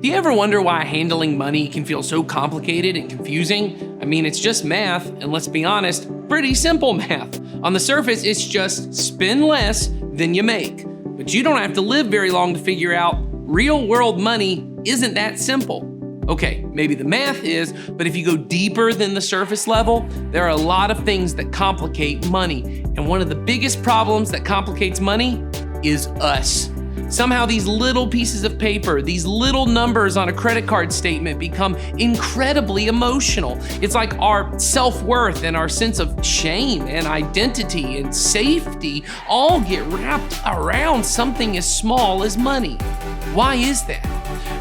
Do you ever wonder why handling money can feel so complicated and confusing? I mean, it's just math, and let's be honest, pretty simple math. On the surface, it's just spend less than you make. But you don't have to live very long to figure out real world money isn't that simple. Okay, maybe the math is, but if you go deeper than the surface level, there are a lot of things that complicate money. And one of the biggest problems that complicates money is us. Somehow these little pieces of paper, these little numbers on a credit card statement become incredibly emotional. It's like our self-worth and our sense of shame and identity and safety all get wrapped around something as small as money. Why is that?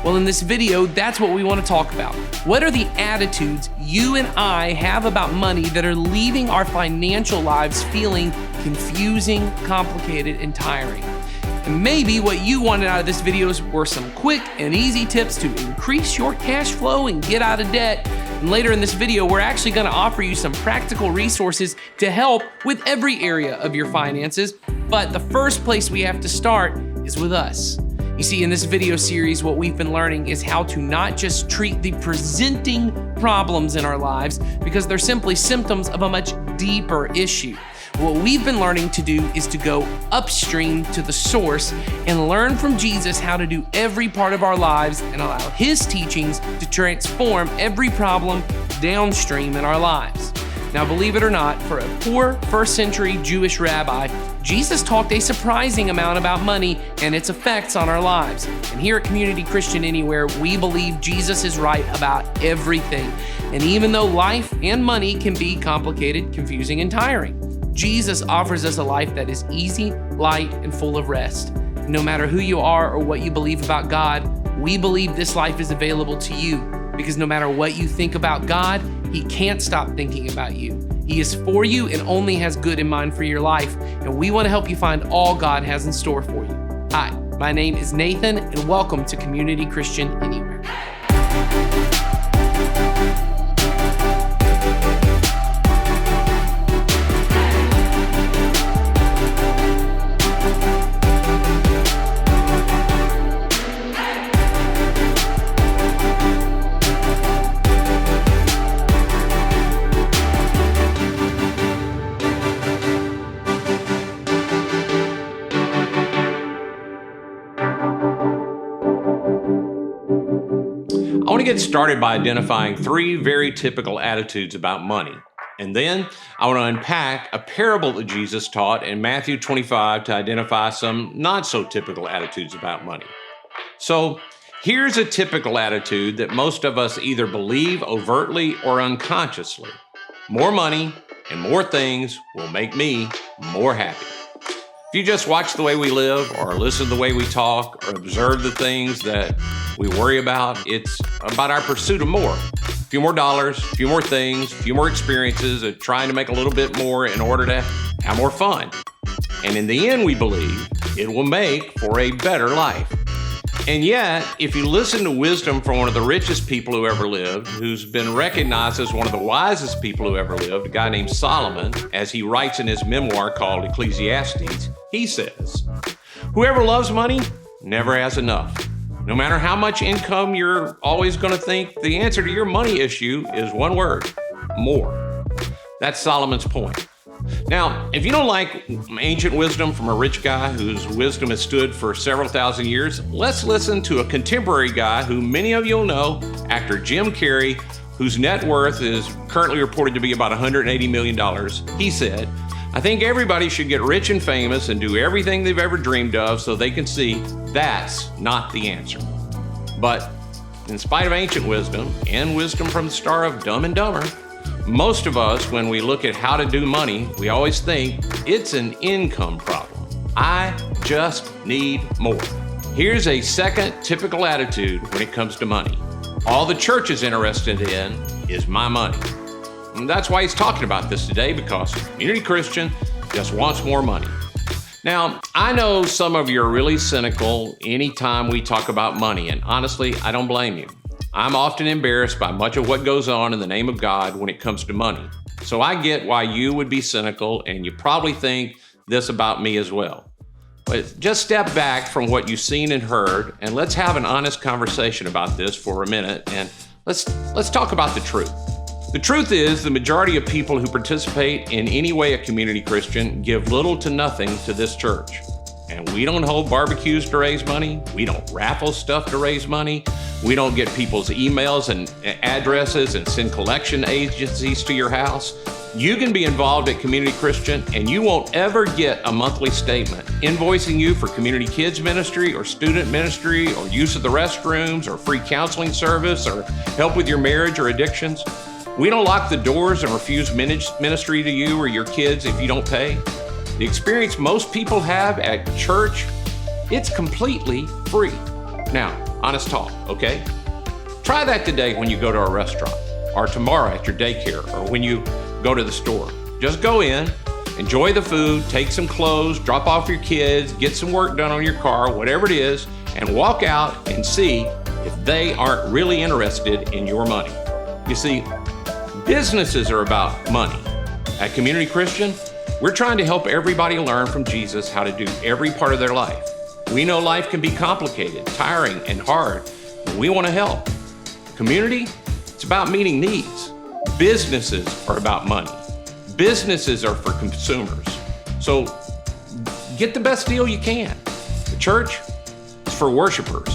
Well, in this video, that's what we want to talk about. What are the attitudes you and I have about money that are leaving our financial lives feeling confusing, complicated, and tiring? And maybe what you wanted out of this video were some quick and easy tips to increase your cash flow and get out of debt. And later in this video, we're actually going to offer you some practical resources to help with every area of your finances. But the first place we have to start is with us. You see, in this video series, what we've been learning is how to not just treat the presenting problems in our lives because they're simply symptoms of a much deeper issue. What we've been learning to do is to go upstream to the source and learn from Jesus how to do every part of our lives and allow his teachings to transform every problem downstream in our lives. Now, believe it or not, for a poor first-century Jewish rabbi, Jesus talked a surprising amount about money and its effects on our lives. And here at Community Christian Anywhere, we believe Jesus is right about everything. And even though life and money can be complicated, confusing, and tiring, Jesus offers us a life that is easy, light, and full of rest. No matter who you are or what you believe about God, we believe this life is available to you because no matter what you think about God, he can't stop thinking about you. He is for you and only has good in mind for your life, and we want to help you find all God has in store for you. Hi, my name is Nathan, and welcome to Community Christian Anywhere. I want to get started by identifying three very typical attitudes about money. And then I want to unpack a parable that Jesus taught in Matthew 25 to identify some not so typical attitudes about money. So here's a typical attitude that most of us either believe overtly or unconsciously. More money and more things will make me more happy. If you just watch the way we live or listen to the way we talk or observe the things that we worry about, it's about our pursuit of more. A few more dollars, a few more things, a few more experiences, of trying to make a little bit more in order to have more fun. And in the end, we believe it will make for a better life. And yet, if you listen to wisdom from one of the richest people who ever lived, who's been recognized as one of the wisest people who ever lived, a guy named Solomon, as he writes in his memoir called Ecclesiastes, he says, "Whoever loves money never has enough. No matter how much income, you're always going to think the answer to your money issue is one word: more." That's Solomon's point. Now, if you don't like ancient wisdom from a rich guy whose wisdom has stood for several thousand years, let's listen to a contemporary guy who many of you will know, actor Jim Carrey, whose net worth is currently reported to be about $180 million. He said, "I think everybody should get rich and famous and do everything they've ever dreamed of so they can see that's not the answer." But in spite of ancient wisdom and wisdom from the star of Dumb and Dumber, most of us, when we look at how to do money, we always think it's an income problem. I just need more. Here's a second typical attitude when it comes to money. All the church is interested in is my money. And that's why he's talking about this today, because Community Christian just wants more money. Now, I know some of you are really cynical anytime we talk about money, and honestly, I don't blame you. I'm often embarrassed by much of what goes on in the name of God when it comes to money. So I get why you would be cynical, and you probably think this about me as well. But just step back from what you've seen and heard, and let's have an honest conversation about this for a minute, and let's talk about the truth. The truth is, the majority of people who participate in any way a community Christian give little to nothing to this church. And we don't hold barbecues to raise money. We don't raffle stuff to raise money. We don't get people's emails and addresses and send collection agencies to your house. You can be involved at Community Christian and you won't ever get a monthly statement invoicing you for community kids ministry or student ministry or use of the restrooms or free counseling service or help with your marriage or addictions. We don't lock the doors and refuse ministry to you or your kids if you don't pay. The experience most people have at church, it's completely free. Now, honest talk, okay? Try that today when you go to a restaurant, or tomorrow at your daycare, or when you go to the store. Just go in, enjoy the food, take some clothes, drop off your kids, get some work done on your car, whatever it is, and walk out and see if they aren't really interested in your money. You see, businesses are about money. At Community Christian, we're trying to help everybody learn from Jesus how to do every part of their life. We know life can be complicated, tiring, and hard, and we want to help. Community, it's about meeting needs. Businesses are about money. Businesses are for consumers. So get the best deal you can. The church is for worshipers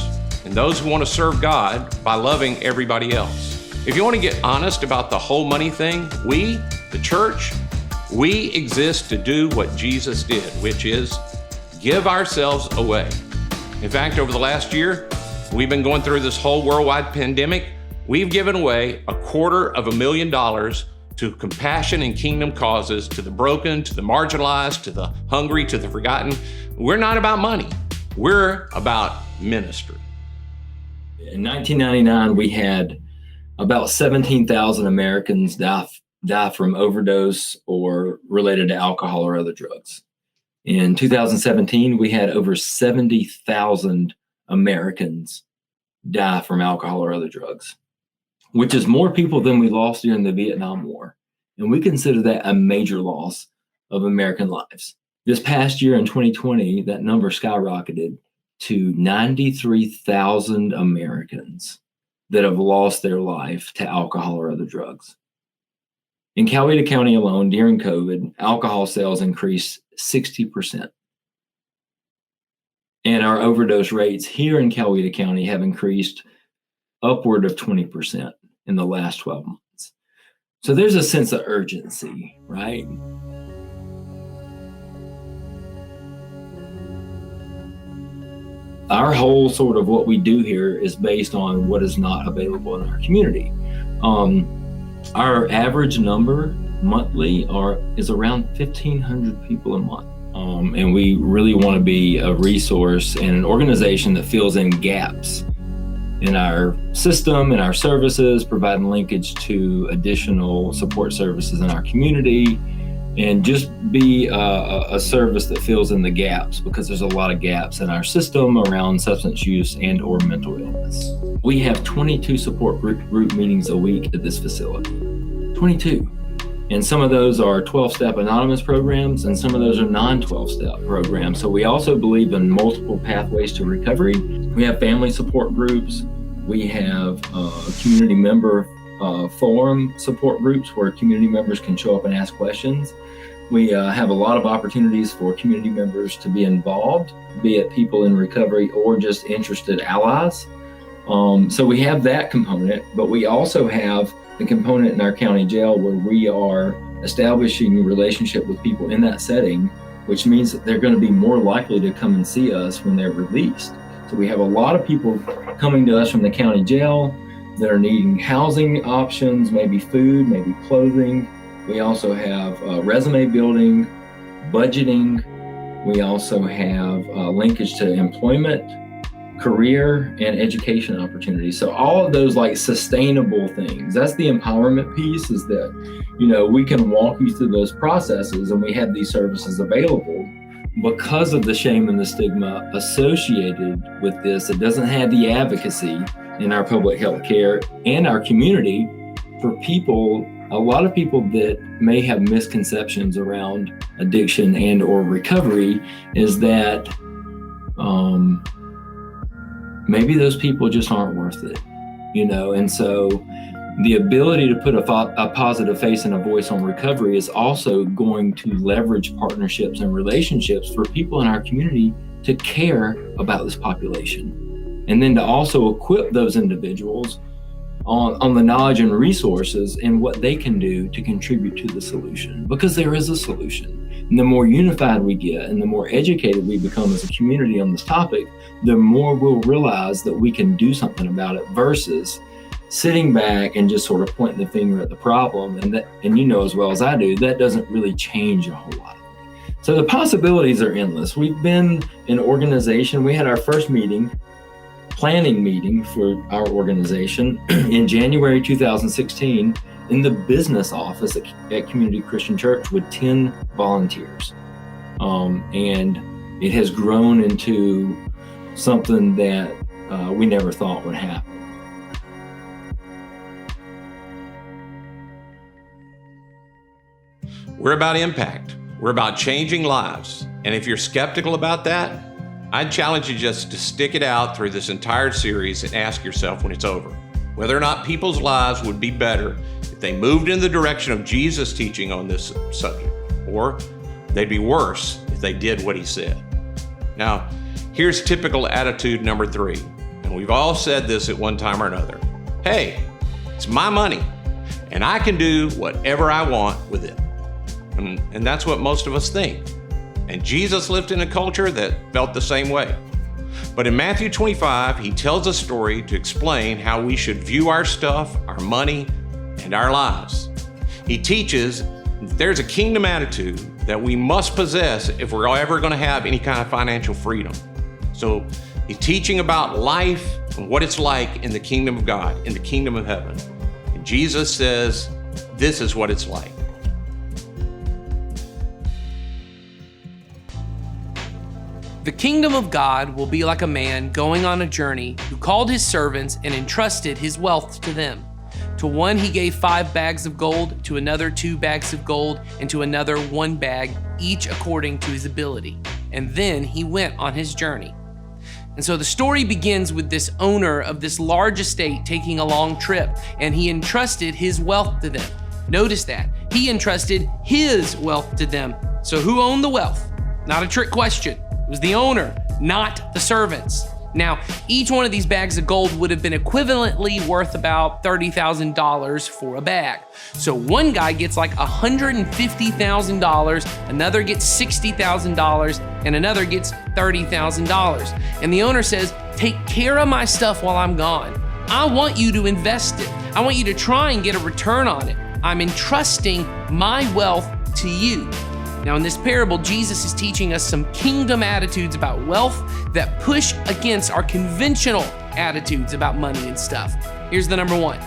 and those who want to serve God by loving everybody else. If you want to get honest about the whole money thing, we, the church, we exist to do what Jesus did, which is give ourselves away. In fact, over the last year, we've been going through this whole worldwide pandemic. We've given away $250,000 to compassion and kingdom causes, to the broken, to the marginalized, to the hungry, to the forgotten. We're not about money. We're about ministry. In 1999, we had about 17,000 Americans die from overdose or related to alcohol or other drugs. In 2017, we had over 70,000 Americans die from alcohol or other drugs, which is more people than we lost during the Vietnam War. And we consider that a major loss of American lives. This past year in 2020, that number skyrocketed to 93,000 Americans that have lost their life to alcohol or other drugs. In Coweta County alone, during COVID, alcohol sales increased 60%. And our overdose rates here in Coweta County have increased upward of 20% in the last 12 months. So there's a sense of urgency, right? Our whole sort of what we do here is based on what is not available in our community. Our average number monthly is around 1,500 people a month. And we really want to be a resource and an organization that fills in gaps in our system, in our services, providing linkage to additional support services in our community, and just be a service that fills in the gaps, because there's a lot of gaps in our system around substance use and or mental illness. We have 22 support group meetings a week at this facility, 22. And some of those are 12-step anonymous programs, and some of those are non-12-step programs. So we also believe in multiple pathways to recovery. We have family support groups. We have community member forum support groups where community members can show up and ask questions. We have a lot of opportunities for community members to be involved, be it people in recovery or just interested allies. So we have that component, but we also have the component in our county jail where we are establishing a relationship with people in that setting, which means that they're going to be more likely to come and see us when they're released. So we have a lot of people coming to us from the county jail that are needing housing options, maybe food, maybe clothing. We also have resume building, budgeting. We also have linkage to employment, career, and education opportunities. So all of those like sustainable things, that's the empowerment piece, is that, you know, we can walk you through those processes and we have these services available. Because of the shame and the stigma associated with this, it doesn't have the advocacy in our public health care and our community for people, a lot of people that may have misconceptions around addiction and or recovery, is that maybe those people just aren't worth it, And so the ability to put a positive face and a voice on recovery is also going to leverage partnerships and relationships for people in our community to care about this population. And then to also equip those individuals on the knowledge and resources and what they can do to contribute to the solution, because there is a solution. And the more unified we get and the more educated we become as a community on this topic, the more we'll realize that we can do something about it versus sitting back and just sort of pointing the finger at the problem. And you know as well as I do, that doesn't really change a whole lot. So the possibilities are endless. We've been an organization. We had our first planning meeting for our organization in January 2016 in the business office at Community Christian Church with 10 volunteers. And it has grown into something that we never thought would happen. We're about impact. We're about changing lives. And if you're skeptical about that, I'd challenge you just to stick it out through this entire series and ask yourself when it's over, whether or not people's lives would be better if they moved in the direction of Jesus' teaching on this subject, or they'd be worse if they did what he said. Now, here's typical attitude number 3, and we've all said this at one time or another. Hey, it's my money, and I can do whatever I want with it. And that's what most of us think. And Jesus lived in a culture that felt the same way. But in Matthew 25, he tells a story to explain how we should view our stuff, our money, and our lives. He teaches that there's a kingdom attitude that we must possess if we're ever going to have any kind of financial freedom. So he's teaching about life and what it's like in the kingdom of God, in the kingdom of heaven. And Jesus says, this is what it's like. The kingdom of God will be like a man going on a journey who called his servants and entrusted his wealth to them. To one he gave 5 bags of gold, to another 2 bags of gold, and to another 1 bag, each according to his ability. And then he went on his journey. And so the story begins with this owner of this large estate taking a long trip, and he entrusted his wealth to them. Notice that. He entrusted his wealth to them. So who owned the wealth? Not a trick question. It was the owner, not the servants. Now, each one of these bags of gold would have been equivalently worth about $30,000 for a bag. So one guy gets like $150,000, another gets $60,000, and another gets $30,000. And the owner says, take care of my stuff while I'm gone. I want you to invest it. I want you to try and get a return on it. I'm entrusting my wealth to you. Now, in this parable, Jesus is teaching us some kingdom attitudes about wealth that push against our conventional attitudes about money and stuff. Here's the number 1.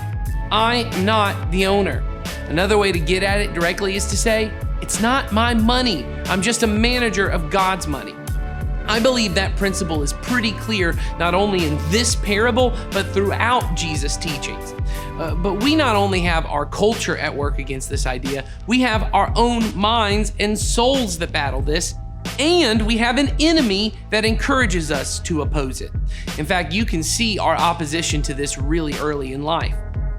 I am not the owner. Another way to get at it directly is to say, it's not my money. I'm just a manager of God's money. I believe that principle is pretty clear, not only in this parable, but throughout Jesus' teachings. But we not only have our culture at work against this idea, we have our own minds and souls that battle this, and we have an enemy that encourages us to oppose it. In fact, you can see our opposition to this really early in life.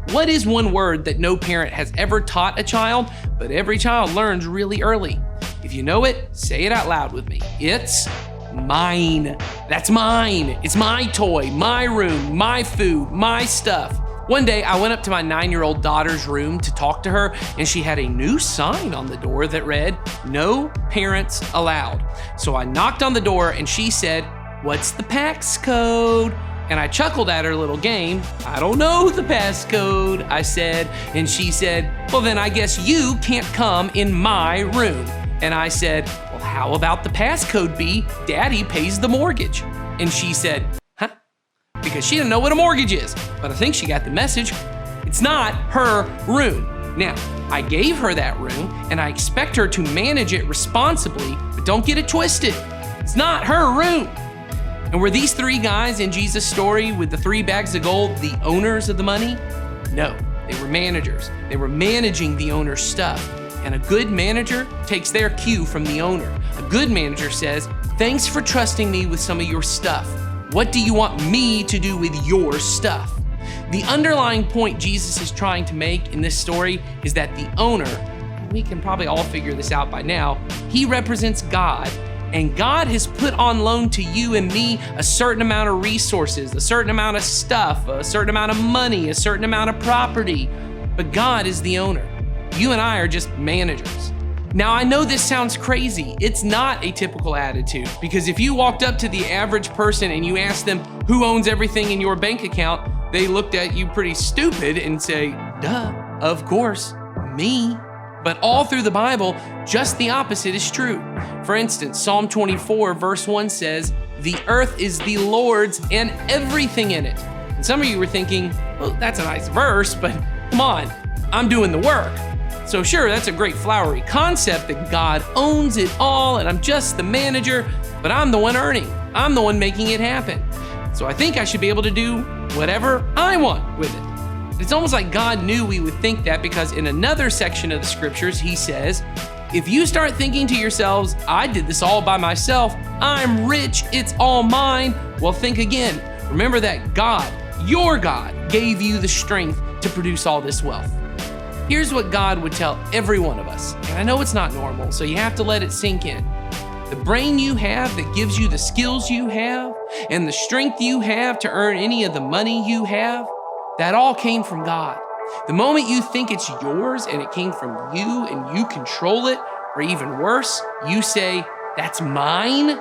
What is one word that no parent has ever taught a child, but every child learns really early? If you know it, say it out loud with me. It's mine. That's mine. It's my toy, my room, my food, my stuff. One day, I went up to my 9-year-old daughter's room to talk to her, and she had a new sign on the door that read, "No parents allowed." So I knocked on the door, and she said, "What's the pass code?" And I chuckled at her little game. "I don't know the passcode," I said. And she said, "Well, then I guess you can't come in my room." And I said, "Well, how about the passcode be, Daddy pays the mortgage?" And she said, "Huh?" Because she didn't know what a mortgage is. But I think she got the message. It's not her room. Now, I gave her that room, and I expect her to manage it responsibly, but don't get it twisted. It's not her room. And were these 3 guys in Jesus' story with the 3 bags of gold the owners of the money? No, they were managers. They were managing the owner's stuff. And a good manager takes their cue from the owner. A good manager says, Thanks for trusting me with some of your stuff. What do you want me to do with your stuff? The underlying point Jesus is trying to make in this story is that the owner, we can probably all figure this out by now, he represents God, and God has put on loan to you and me a certain amount of resources, a certain amount of stuff, a certain amount of money, a certain amount of property, but God is the owner. You and I are just managers. Now, I know this sounds crazy. It's not a typical attitude, because if you walked up to the average person and you asked them who owns everything in your bank account, they looked at you pretty stupid and say, duh, of course, me. But all through the Bible, just the opposite is true. For instance, Psalm 24 verse 1 says, "The earth is the Lord's and everything in it." And some of you were thinking, well, that's a nice verse, but come on, I'm doing the work. So sure, that's a great flowery concept that God owns it all and I'm just the manager, but I'm the one earning. I'm the one making it happen. So I think I should be able to do whatever I want with it. It's almost like God knew we would think that, because in another section of the scriptures, he says, if you start thinking to yourselves, I did this all by myself, I'm rich, it's all mine, well, think again. Remember that God, your God, gave you the strength to produce all this wealth. Here's what God would tell every one of us, and I know it's not normal, so you have to let it sink in. The brain you have that gives you the skills you have and the strength you have to earn any of the money you have, that all came from God. The moment you think it's yours and it came from you and you control it, or even worse, you say, that's mine,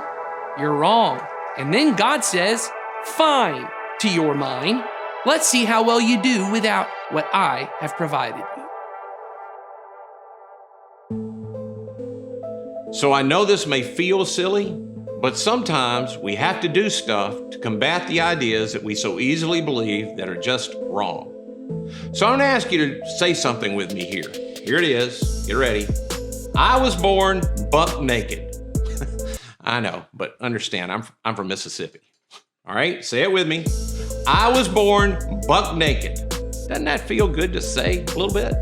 you're wrong. And then God says, fine, to your mind. Let's see how well you do without what I have provided you. So I know this may feel silly, but sometimes we have to do stuff to combat the ideas that we so easily believe that are just wrong. So I'm gonna ask you to say something with me here. Here it is, get ready. I was born buck naked. I know, but understand, I'm from Mississippi. All right, say it with me. I was born buck naked. Doesn't that feel good to say a little bit?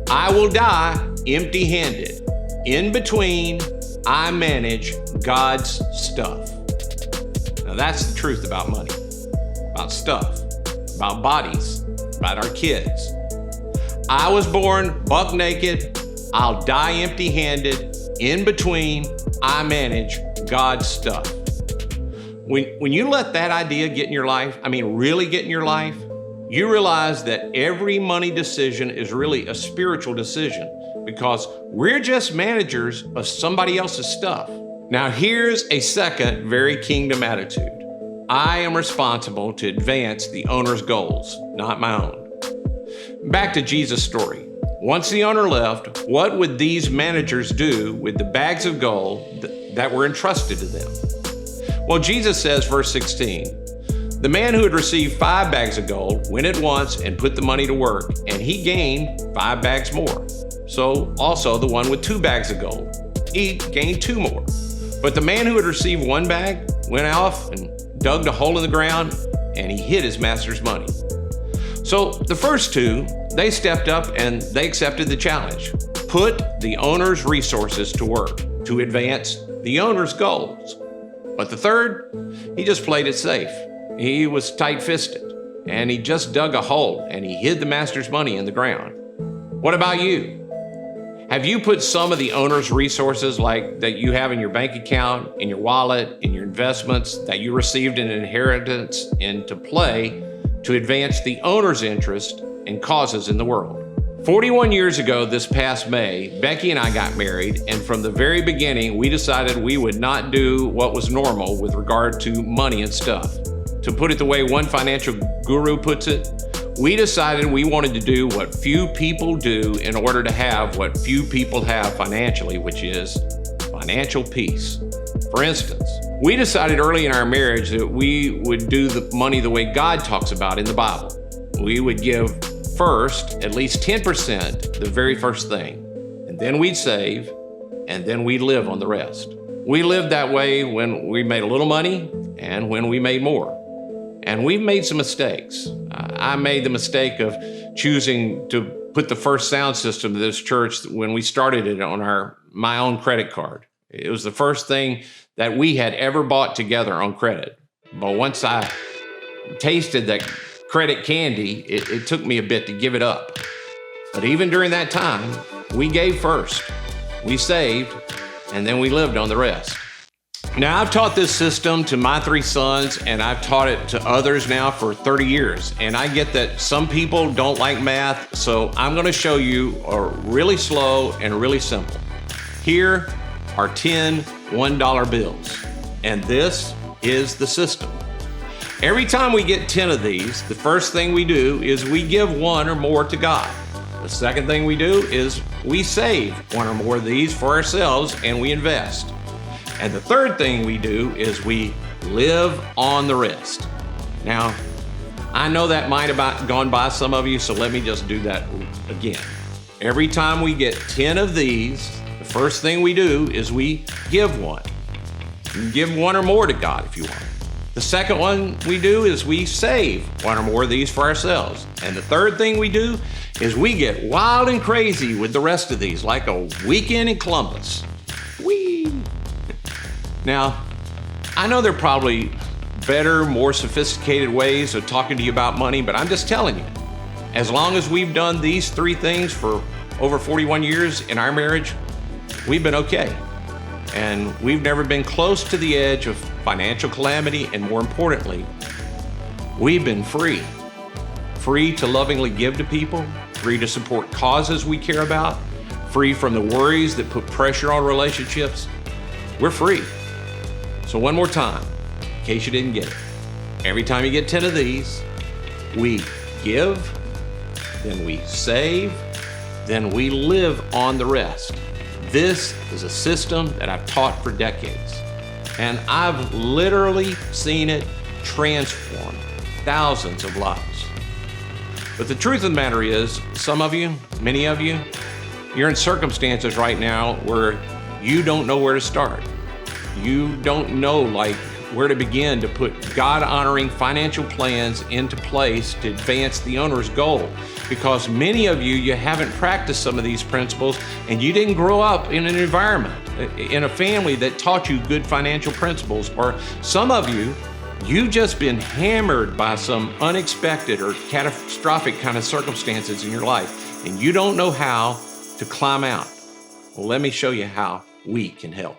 I will die empty-handed. In between, I manage God's stuff. Now that's the truth about money, about stuff, about bodies, about our kids. I was born buck naked. I'll die empty-handed. In between, I manage God's stuff. When you let that idea get in your life, really get in your life, you realize that every money decision is really a spiritual decision, because we're just managers of somebody else's stuff. Now here's a second very kingdom attitude. I am responsible to advance the owner's goals, not my own. Back to Jesus' story. Once the owner left, what would these managers do with the bags of gold that were entrusted to them? Well, Jesus says, verse 16, the man who had received 5 bags of gold went at once and put the money to work, and he gained 5 bags more. So also the one with 2 bags of gold, he gained 2 more. But the man who had received 1 bag went off and dug a hole in the ground, and he hid his master's money. So the first 2, they stepped up and they accepted the challenge. Put the owner's resources to work to advance the owner's goals. But the third, he just played it safe. He was tight-fisted, and he just dug a hole and he hid the master's money in the ground. What about you? Have you put some of the owner's resources, like that you have in your bank account, in your wallet, in your investments, that you received in inheritance, into play to advance the owner's interest and causes in the world? 41 years ago this past May, Becky and I got married, and from the very beginning, we decided we would not do what was normal with regard to money and stuff. To put it the way one financial guru puts it, we decided we wanted to do what few people do in order to have what few people have financially, which is financial peace. For instance, we decided early in our marriage that we would do the money the way God talks about in the Bible. We would give first at least 10%, the very first thing, and then we'd save, and then we'd live on the rest. We lived that way when we made a little money and when we made more. And we've made some mistakes. I made the mistake of choosing to put the first sound system of this church when we started it on my own credit card. It was the first thing that we had ever bought together on credit. But once I tasted that credit candy, it took me a bit to give it up. But even during that time, we gave first, we saved, and then we lived on the rest. Now, I've taught this system to my 3 sons, and I've taught it to others now for 30 years. And I get that some people don't like math, so I'm going to show you a really slow and really simple. Here are 10 $1 bills, and this is the system. Every time we get 10 of these, the first thing we do is we give 1 or more to God. The second thing we do is we save 1 or more of these for ourselves and we invest. And the third thing we do is we live on the rest. Now, I know that might have gone by some of you, so let me just do that again. Every time we get 10 of these, the first thing we do is we give 1. You give 1 or more to God if you want. The second one we do is we save 1 or more of these for ourselves. And the third thing we do is we get wild and crazy with the rest of these, like a weekend in Columbus. Whee! Now, I know there are probably better, more sophisticated ways of talking to you about money, but I'm just telling you, as long as we've done these 3 things for over 41 years in our marriage, we've been okay. And we've never been close to the edge of financial calamity, and more importantly, we've been free. Free to lovingly give to people, free to support causes we care about, free from the worries that put pressure on relationships. We're free. So one more time, in case you didn't get it. Every time you get 10 of these, we give, then we save, then we live on the rest. This is a system that I've taught for decades, and I've literally seen it transform thousands of lives. But the truth of the matter is, some of you, many of you, you're in circumstances right now where you don't know where to start. You don't know where to begin to put God-honoring financial plans into place to advance the owner's goal. Because many of you haven't practiced some of these principles, and you didn't grow up in an environment, in a family that taught you good financial principles. Or some of you, you've just been hammered by some unexpected or catastrophic kind of circumstances in your life, and you don't know how to climb out. Well, let me show you how we can help.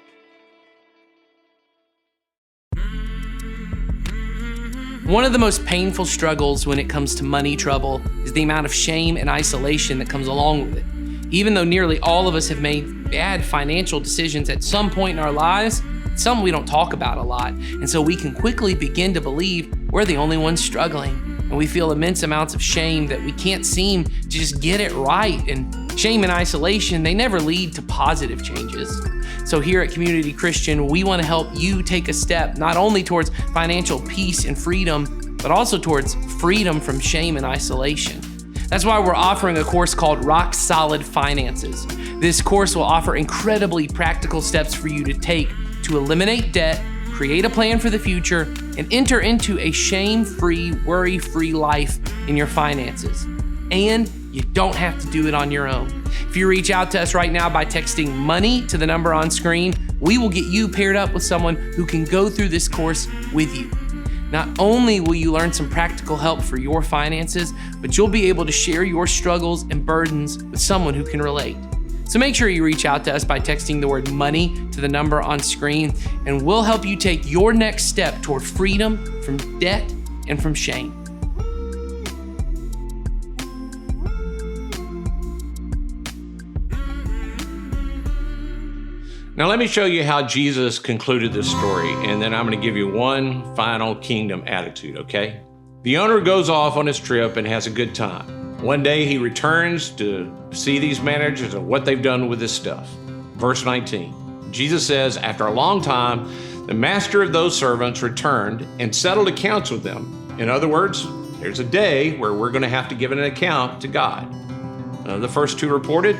One of the most painful struggles when it comes to money trouble is the amount of shame and isolation that comes along with it. Even though nearly all of us have made bad financial decisions at some point in our lives, it's something we don't talk about a lot. And so we can quickly begin to believe we're the only ones struggling. And we feel immense amounts of shame that we can't seem to just get it right. And shame and isolation, they never lead to positive changes. So here at Community Christian, we want to help you take a step not only towards financial peace and freedom, but also towards freedom from shame and isolation. That's why we're offering a course called Rock Solid Finances. This course will offer incredibly practical steps for you to take to eliminate debt, create a plan for the future, and enter into a shame-free, worry-free life in your finances. And you don't have to do it on your own. If you reach out to us right now by texting money to the number on screen, we will get you paired up with someone who can go through this course with you. Not only will you learn some practical help for your finances, but you'll be able to share your struggles and burdens with someone who can relate. So make sure you reach out to us by texting the word money to the number on screen, and we'll help you take your next step toward freedom from debt and from shame. Now let me show you how Jesus concluded this story, and then I'm going to give you one final kingdom attitude, okay? The owner goes off on his trip and has a good time. One day he returns to see these managers and what they've done with this stuff. Verse 19, Jesus says, after a long time, the master of those servants returned and settled accounts with them. In other words, there's a day where we're going to have to give an account to God. The first 2 reported,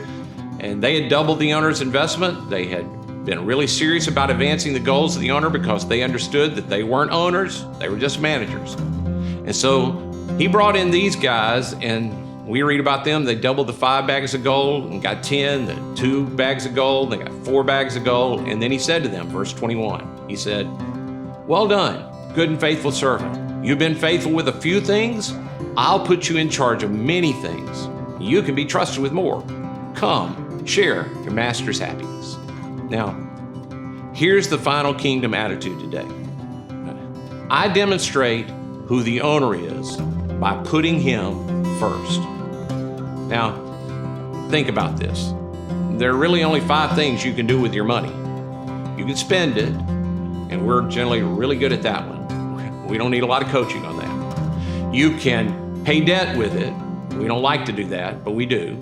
and they had doubled the owner's investment. They had been really serious about advancing the goals of the owner because they understood that they weren't owners, they were just managers. And so he brought in these guys, and We read about them, they doubled the 5 bags of gold and got 10, the 2 bags of gold, they got 4 bags of gold. And then he said to them, verse 21, he said, "Well done, good and faithful servant. You've been faithful with a few things. I'll put you in charge of many things. You can be trusted with more. Come, share your master's happiness." Now, here's the final kingdom attitude today. I demonstrate who the owner is by putting him first. Now, think about this. There are really only 5 things you can do with your money. You can spend it, and we're generally really good at that one. We don't need a lot of coaching on that. You can pay debt with it. We don't like to do that, but we do.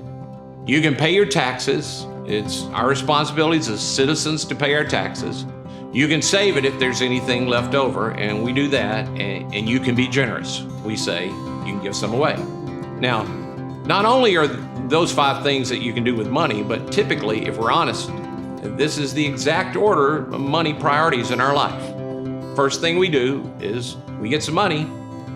You can pay your taxes. It's our responsibility as citizens to pay our taxes. You can save it if there's anything left over, and we do that, and you can be generous. We say you can give some away. Now, not only are those 5 things that you can do with money, but typically, if we're honest, this is the exact order of money priorities in our life. First thing we do is we get some money,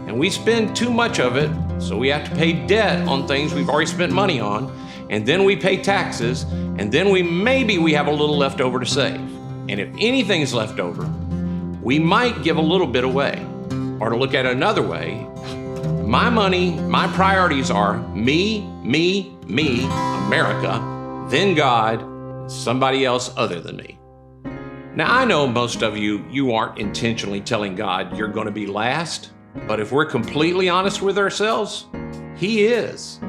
and we spend too much of it, so we have to pay debt on things we've already spent money on, and then we pay taxes, and then maybe we have a little left over to save. And if anything's left over, we might give a little bit away. Or to look at it another way, my money, my priorities are me, America, then God, somebody else other than me. Now, I know most of you aren't intentionally telling God you're going to be last, but if we're completely honest with ourselves, He is.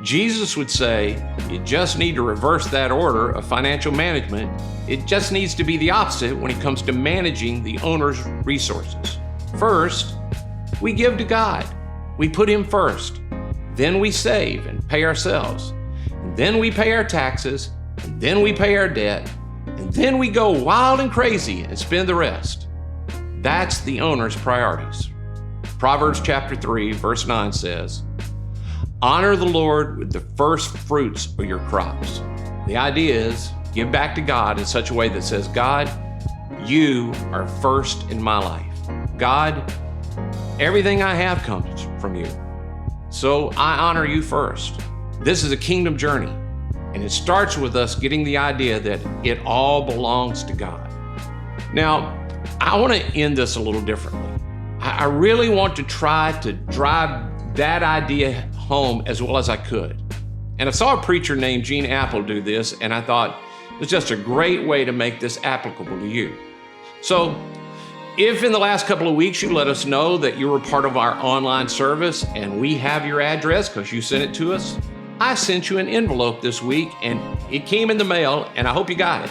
Jesus would say, you just need to reverse that order of financial management. It just needs to be the opposite when it comes to managing the owner's resources. First, we give to God. We put Him first. Then we save and pay ourselves. And then we pay our taxes. And then we pay our debt. And then we go wild and crazy and spend the rest. That's the owner's priorities. Proverbs chapter 3, verse 9 says, "Honor the Lord with the first fruits of your crops." The idea is give back to God in such a way that says, God, you are first in my life. God, everything I have comes from you. So I honor you first. This is a kingdom journey, and it starts with us getting the idea that it all belongs to God. Now, I want to end this a little differently. I really want to try to drive that idea home as well as I could. And I saw a preacher named Gene Apple do this, and I thought it's just a great way to make this applicable to you. So if in the last couple of weeks you let us know that you were part of our online service and we have your address because you sent it to us, I sent you an envelope this week and it came in the mail, and I hope you got it.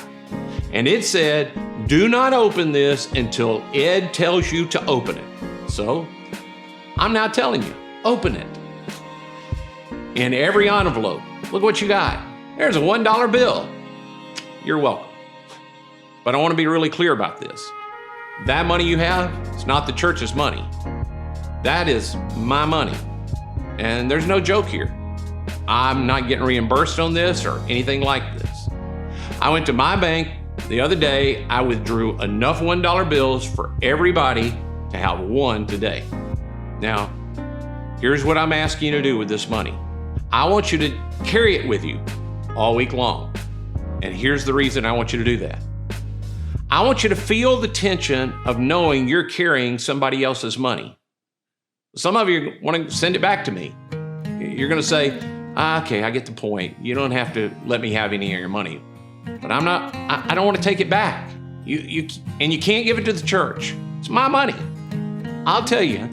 And it said, do not open this until Ed tells you to open it. So I'm now telling you, open it. In every envelope, look what you got. There's a $1 bill. You're welcome. But I want to be really clear about this. That money you have, it's not the church's money. That is my money. And there's no joke here. I'm not getting reimbursed on this or anything like this. I went to my bank the other day. I withdrew enough $1 bills for everybody to have one today. Now, here's what I'm asking you to do with this money. I want you to carry it with you all week long. And here's the reason I want you to do that. I want you to feel the tension of knowing you're carrying somebody else's money. Some of you want to send it back to me. You're going to say, okay, I get the point. You don't have to let me have any of your money. But I don't want to take it back. You can't give it to the church. It's my money. I'll tell you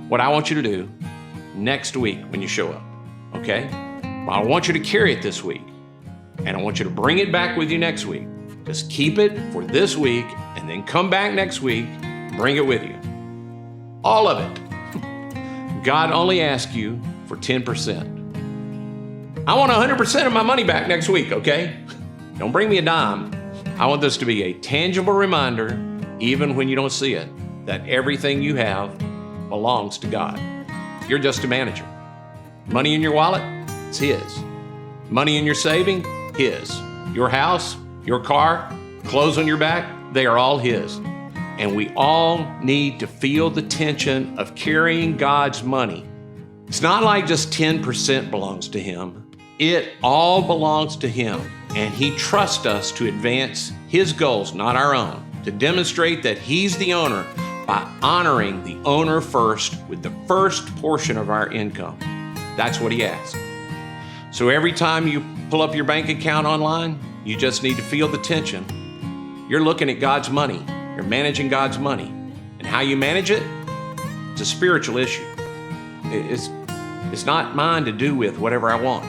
what I want you to do next week when you show up. Okay? Well, I want you to carry it this week, and I want you to bring it back with you next week. Just keep it for this week, and then come back next week, bring it with you. All of it. God only asks you for 10%. I want 100% of my money back next week, okay? Don't bring me a dime. I want this to be a tangible reminder, even when you don't see it, that everything you have belongs to God. You're just a manager. Money in your wallet, it's His. Money in your saving, His. Your house, your car, clothes on your back, they are all His. And we all need to feel the tension of carrying God's money It's not like just 10% belongs to Him. It all belongs to Him, and He trusts us to advance His goals, not our own, to demonstrate that He's the owner by honoring the owner first with the first portion of our income. That's what He asks. So every time you pull up your bank account online, you just need to feel the tension. You're looking at God's money. You're managing God's money. And how you manage it, it's a spiritual issue. It's not mine to do with whatever I want.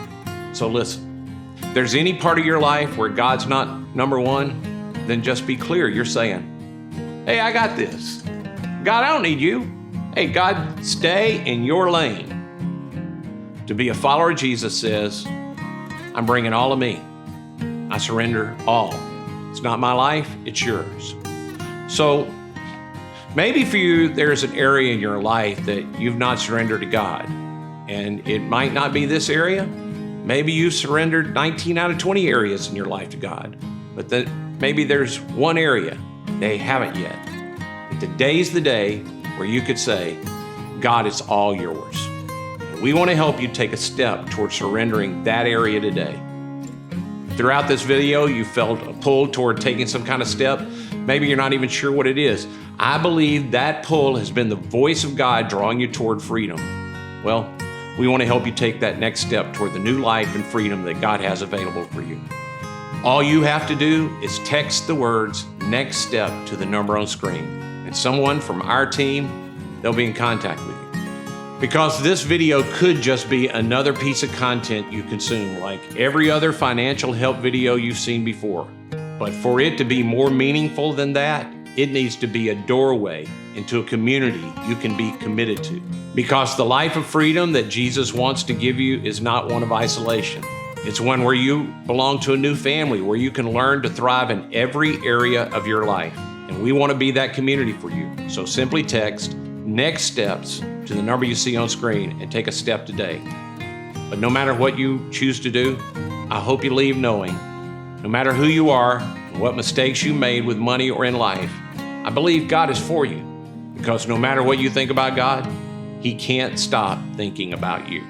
So listen, if there's any part of your life where God's not number one, then just be clear. You're saying, hey, I got this. God, I don't need you. Hey, God, stay in your lane. To be a follower of Jesus says, I'm bringing all of me. I surrender all. It's not my life, it's yours. So maybe for you, there's an area in your life that you've not surrendered to God. And it might not be this area. Maybe you've surrendered 19 out of 20 areas in your life to God. But maybe there's one area they haven't yet. And today's the day where you could say, God, it's all yours. And we want to help you take a step towards surrendering that area today. Throughout this video, you felt a pull toward taking some kind of step. Maybe you're not even sure what it is. I believe that pull has been the voice of God drawing you toward freedom. Well, we want to help you take that next step toward the new life and freedom that God has available for you. All you have to do is text the words "next step" to the number on screen, and someone from our team, they'll be in contact with you. Because this video could just be another piece of content you consume, like every other financial help video you've seen before. But for it to be more meaningful than that, it needs to be a doorway into a community you can be committed to. Because the life of freedom that Jesus wants to give you is not one of isolation. It's one where you belong to a new family, where you can learn to thrive in every area of your life. And we want to be that community for you. So simply text "next steps" to the number you see on screen and take a step today. But no matter what you choose to do, I hope you leave knowing, no matter who you are and what mistakes you made with money or in life, I believe God is for you. Because no matter what you think about God, He can't stop thinking about you.